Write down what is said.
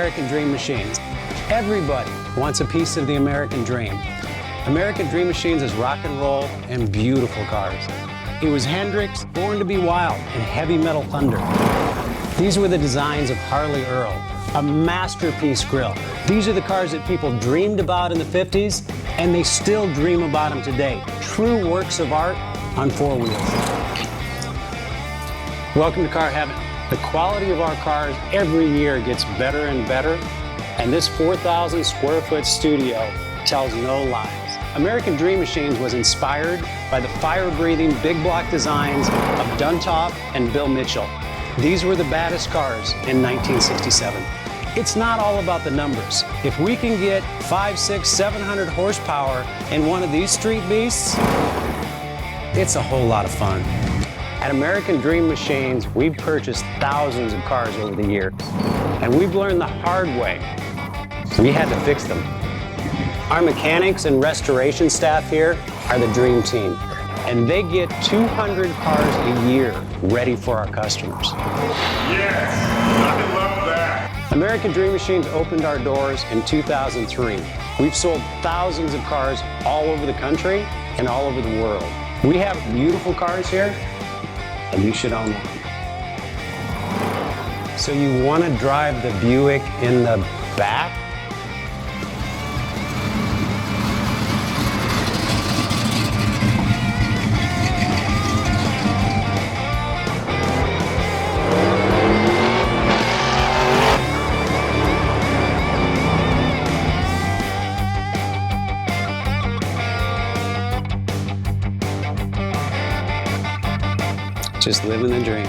American Dream Machines. Everybody wants a piece of the American dream. American Dream Machines is rock and roll and beautiful cars. It was Hendrix, Born to be Wild, and Heavy Metal Thunder. These were the designs of Harley Earl, a masterpiece grille. These are the cars that people dreamed about in the 50s, and they still dream about them today. True works of art on four wheels. Welcome to Car Heaven. The quality of our cars every year gets better and better, and this 4,000 square foot studio tells no lies. American Dream Machines was inspired by the fire-breathing big block designs of Duntop and Bill Mitchell. These were the baddest cars in 1967. It's not all about the numbers. If we can get 500, 600, 700 horsepower in one of these street beasts, it's a whole lot of fun. At American Dream Machines, we've purchased thousands of cars over the years, and we've learned the hard way. We had to fix them. Our mechanics and restoration staff here are the dream team, and they get 200 cars a year ready for our customers. Yes, I love that. American Dream Machines opened our doors in 2003. We've sold thousands of cars all over the country and all over the world. We have beautiful cars here, and you should own one. So you want to drive the Buick in the back? Just living the dream.